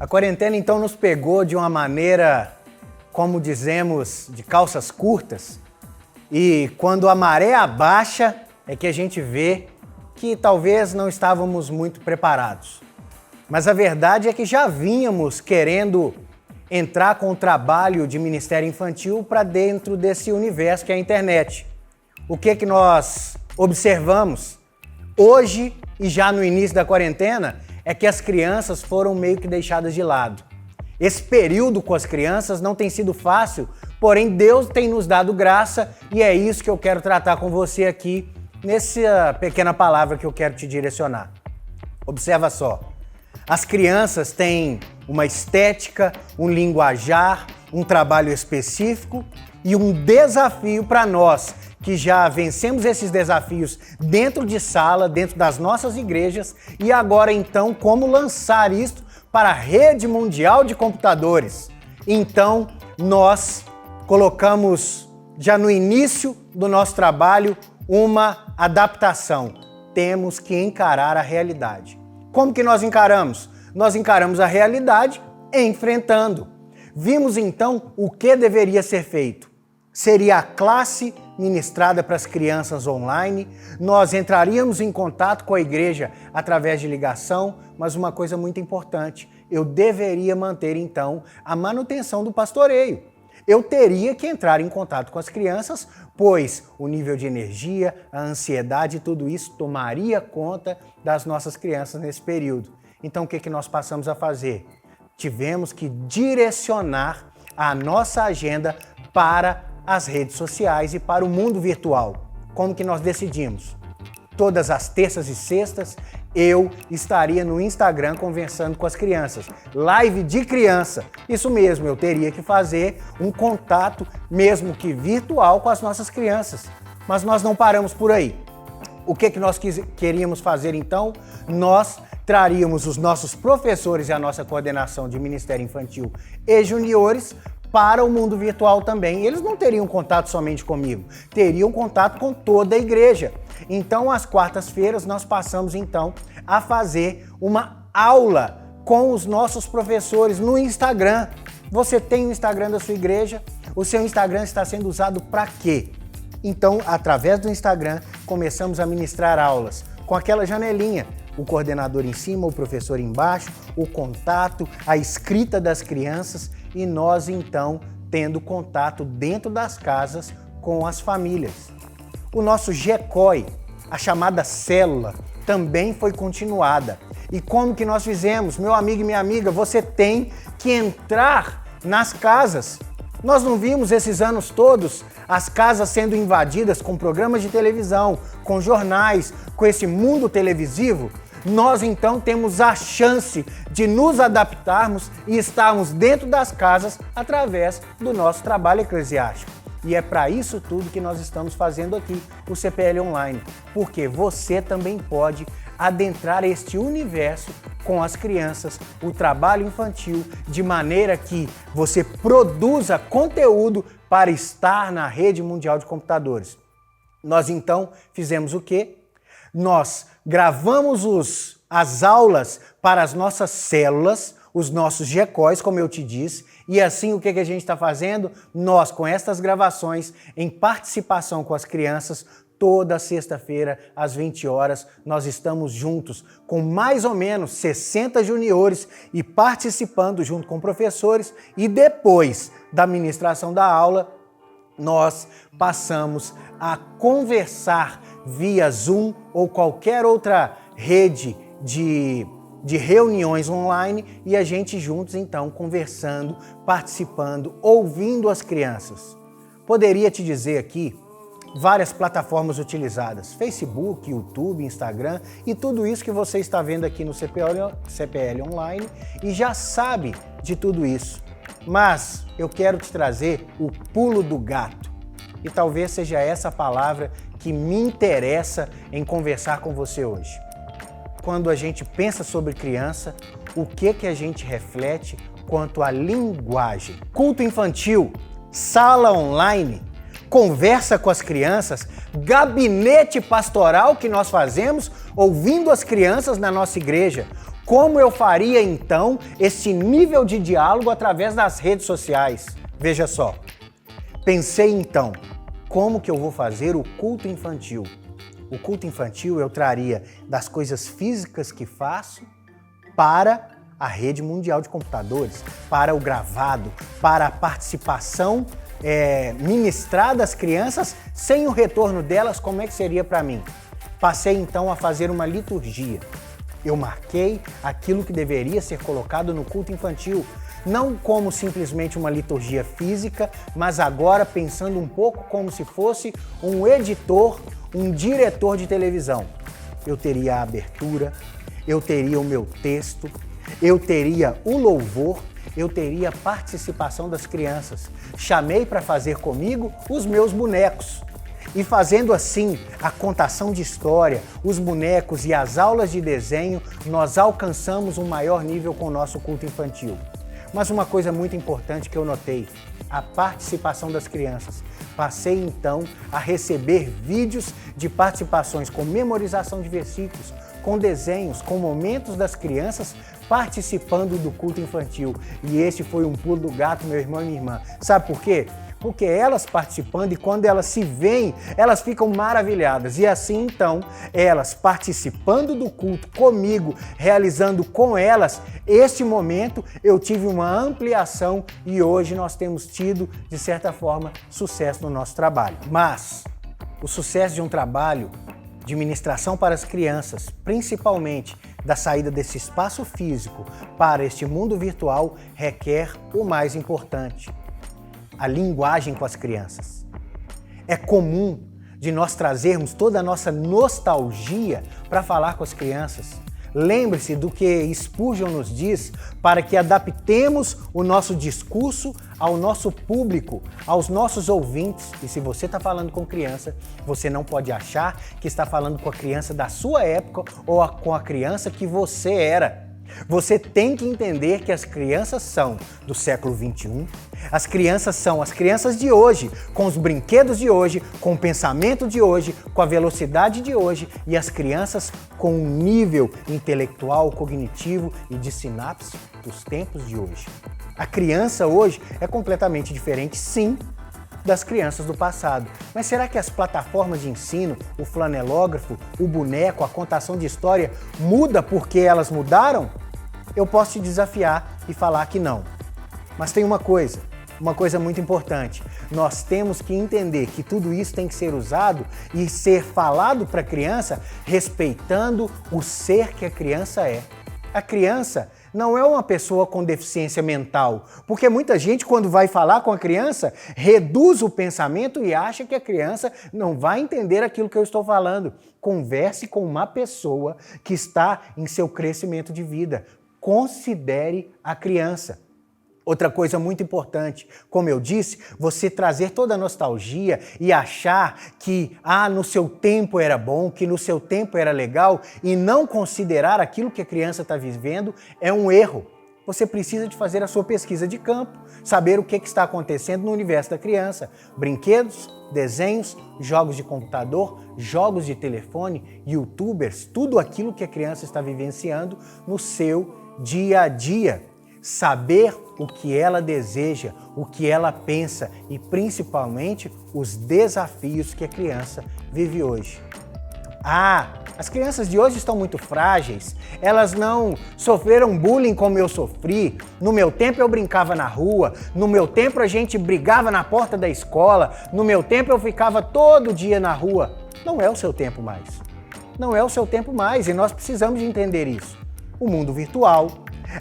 A quarentena então nos pegou de uma maneira, como dizemos, de calças curtas. E quando a maré abaixa é que a gente vê que talvez não estávamos muito preparados. Mas a verdade é que já vínhamos querendo entrar com o trabalho de Ministério Infantil para dentro desse universo que é a internet. O que nós observamos hoje e já no início da quarentena é que as crianças foram meio que deixadas de lado. Esse período com as crianças não tem sido fácil, porém Deus tem nos dado graça e é isso que eu quero tratar com você aqui nessa pequena palavra que eu quero te direcionar. Observa só, as crianças têm uma estética, um linguajar, um trabalho específico e um desafio para nós que já vencemos esses desafios dentro de sala, dentro das nossas igrejas e agora então como lançar isto para a rede mundial de computadores. Então nós colocamos já no início do nosso trabalho uma adaptação. Temos que encarar a realidade. Como que nós encaramos? Nós encaramos a realidade enfrentando. Vimos então o que deveria ser feito. Seria a classe ministrada para as crianças online, nós entraríamos em contato com a igreja através de ligação, mas uma coisa muito importante, eu deveria manter então a manutenção do pastoreio. Eu teria que entrar em contato com as crianças, pois o nível de energia, a ansiedade, tudo isso tomaria conta das nossas crianças nesse período. Então o que nós passamos a fazer? Tivemos que direcionar a nossa agenda para as redes sociais e para o mundo virtual. Como que nós decidimos? Todas as terças e sextas eu estaria no Instagram conversando com as crianças. Live de criança. Isso mesmo, eu teria que fazer um contato, mesmo que virtual, com as nossas crianças. Mas nós não paramos por aí. O que nós queríamos fazer então? Nós traríamos os nossos professores e a nossa coordenação de Ministério Infantil e Juniores para o mundo virtual também. Eles não teriam contato somente comigo, teriam contato com toda a igreja. Então, às quartas-feiras, nós passamos então a fazer uma aula com os nossos professores no Instagram. Você tem o Instagram da sua igreja? O seu Instagram está sendo usado para quê? Então, através do Instagram, começamos a ministrar aulas com aquela janelinha. O coordenador em cima, o professor embaixo, o contato, a escrita das crianças e nós então tendo contato dentro das casas com as famílias. O nosso GECOI, a chamada célula, também foi continuada. E como que nós fizemos? Meu amigo e minha amiga, você tem que entrar nas casas. Nós não vimos esses anos todos as casas sendo invadidas com programas de televisão, com jornais, com esse mundo televisivo? Nós então temos a chance de nos adaptarmos e estarmos dentro das casas através do nosso trabalho eclesiástico. E é para isso tudo que nós estamos fazendo aqui, o CPL Online, porque você também pode adentrar este universo com as crianças, o trabalho infantil, de maneira que você produza conteúdo para estar na rede mundial de computadores. Nós então fizemos o quê? Nós gravamos as aulas para as nossas células, os nossos GECOIs, como eu te disse, e assim o que a gente está fazendo? Nós, com estas gravações, em participação com as crianças, toda sexta-feira, às 20 horas, nós estamos juntos com mais ou menos 60 juniores e participando junto com professores e depois da ministração da aula, nós passamos a conversar via Zoom ou qualquer outra rede de reuniões online e a gente juntos então conversando, participando, ouvindo as crianças. Poderia te dizer aqui várias plataformas utilizadas, Facebook, YouTube, Instagram e tudo isso que você está vendo aqui no CPL Online e já sabe de tudo isso. Mas eu quero te trazer o pulo do gato e talvez seja essa palavra que me interessa em conversar com você hoje. Quando a gente pensa sobre criança, o que a gente reflete quanto à linguagem? Culto infantil, sala online, conversa com as crianças, gabinete pastoral que nós fazemos ouvindo as crianças na nossa igreja. Como eu faria então esse nível de diálogo através das redes sociais? Veja só, pensei então, como que eu vou fazer o culto infantil? O culto infantil eu traria das coisas físicas que faço para a rede mundial de computadores, para o gravado, para a participação ministrada às crianças, sem o retorno delas, como é que seria para mim? Passei então a fazer uma liturgia. Eu marquei aquilo que deveria ser colocado no culto infantil, não como simplesmente uma liturgia física, mas agora pensando um pouco como se fosse um editor, um diretor de televisão. Eu teria a abertura, eu teria o meu texto, eu teria o louvor, eu teria a participação das crianças. Chamei para fazer comigo os meus bonecos. E fazendo assim a contação de história, os bonecos e as aulas de desenho, nós alcançamos um maior nível com o nosso culto infantil. Mas uma coisa muito importante que eu notei, a participação das crianças. Passei então a receber vídeos de participações com memorização de versículos, com desenhos, com momentos das crianças participando do culto infantil. E esse foi um pulo do gato, meu irmão e minha irmã. Sabe por quê? Porque elas participando e quando elas se veem, elas ficam maravilhadas. E assim então, elas participando do culto comigo, realizando com elas este momento, eu tive uma ampliação e hoje nós temos tido, de certa forma, sucesso no nosso trabalho. Mas o sucesso de um trabalho de ministração para as crianças, principalmente da saída desse espaço físico para este mundo virtual, requer o mais importante: a linguagem com as crianças. É comum de nós trazermos toda a nossa nostalgia para falar com as crianças. Lembre-se do que Spurgeon nos diz para que adaptemos o nosso discurso ao nosso público, aos nossos ouvintes. E se você está falando com criança, você não pode achar que está falando com a criança da sua época ou com a criança que você era. Você tem que entender que as crianças são do século XXI, as crianças são as crianças de hoje, com os brinquedos de hoje, com o pensamento de hoje, com a velocidade de hoje, e as crianças com o nível intelectual, cognitivo e de sinapse dos tempos de hoje. A criança hoje é completamente diferente, sim, das crianças do passado. Mas será que as plataformas de ensino, o flanelógrafo, o boneco, a contação de história muda porque elas mudaram? Eu posso te desafiar e falar que não. Mas tem uma coisa muito importante. Nós temos que entender que tudo isso tem que ser usado e ser falado para a criança respeitando o ser que a criança é. A criança não é uma pessoa com deficiência mental, porque muita gente, quando vai falar com a criança, reduz o pensamento e acha que a criança não vai entender aquilo que eu estou falando. Converse com uma pessoa que está em seu crescimento de vida. Considere a criança. Outra coisa muito importante, como eu disse, você trazer toda a nostalgia e achar que no seu tempo era bom, que no seu tempo era legal e não considerar aquilo que a criança está vivendo é um erro. Você precisa de fazer a sua pesquisa de campo, saber o que está acontecendo no universo da criança. Brinquedos, desenhos, jogos de computador, jogos de telefone, youtubers, tudo aquilo que a criança está vivenciando no seu dia a dia. Saber o que ela deseja, o que ela pensa e principalmente os desafios que a criança vive hoje. As crianças de hoje estão muito frágeis, elas não sofreram bullying como eu sofri. No meu tempo eu brincava na rua, no meu tempo a gente brigava na porta da escola, no meu tempo eu ficava todo dia na rua. Não é o seu tempo mais. Não é o seu tempo mais e nós precisamos de entender isso. O mundo virtual,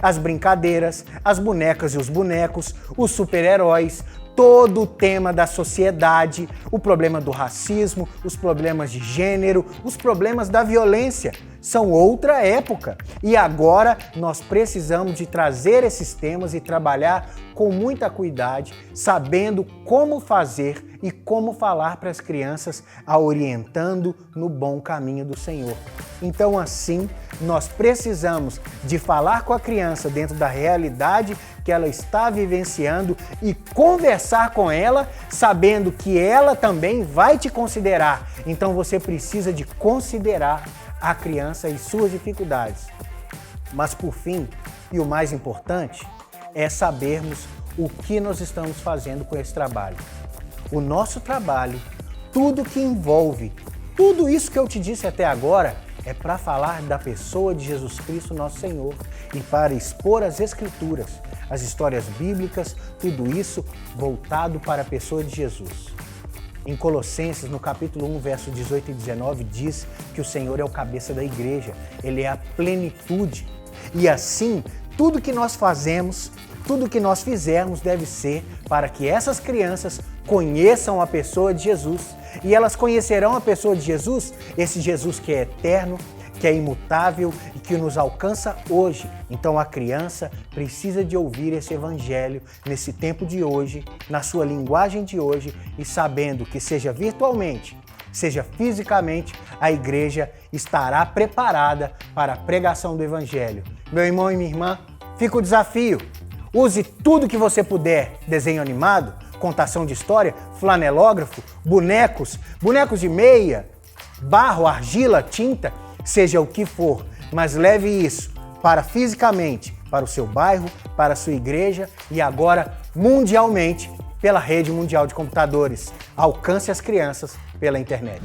as brincadeiras, as bonecas e os bonecos, os super-heróis, todo o tema da sociedade, o problema do racismo, os problemas de gênero, os problemas da violência. São outra época e agora nós precisamos de trazer esses temas e trabalhar com muita cuidado, sabendo como fazer e como falar para as crianças, a orientando no bom caminho do Senhor. Então assim, nós precisamos de falar com a criança dentro da realidade que ela está vivenciando e conversar com ela, sabendo que ela também vai te considerar. Então você precisa de considerar a criança e suas dificuldades. Mas por fim, e o mais importante, é sabermos o que nós estamos fazendo com esse trabalho. O nosso trabalho, tudo que envolve, tudo isso que eu te disse até agora, é para falar da pessoa de Jesus Cristo, nosso Senhor, e para expor as Escrituras, as histórias bíblicas, tudo isso voltado para a pessoa de Jesus. Em Colossenses, no capítulo 1, verso 18 e 19, diz que o Senhor é o cabeça da igreja, Ele é a plenitude. E assim, tudo que nós fazemos, tudo que nós fizermos deve ser para que essas crianças conheçam a pessoa de Jesus. E elas conhecerão a pessoa de Jesus, esse Jesus que é eterno, que é imutável e que nos alcança hoje. Então a criança precisa de ouvir esse evangelho nesse tempo de hoje, na sua linguagem de hoje e sabendo que seja virtualmente, seja fisicamente, a igreja estará preparada para a pregação do evangelho. Meu irmão e minha irmã, fica o desafio. Use tudo que você puder, desenho animado, contação de história, flanelógrafo, bonecos de meia, barro, argila, tinta, seja o que for, mas leve isso para fisicamente, para o seu bairro, para a sua igreja e agora mundialmente pela rede mundial de computadores. Alcance as crianças pela internet.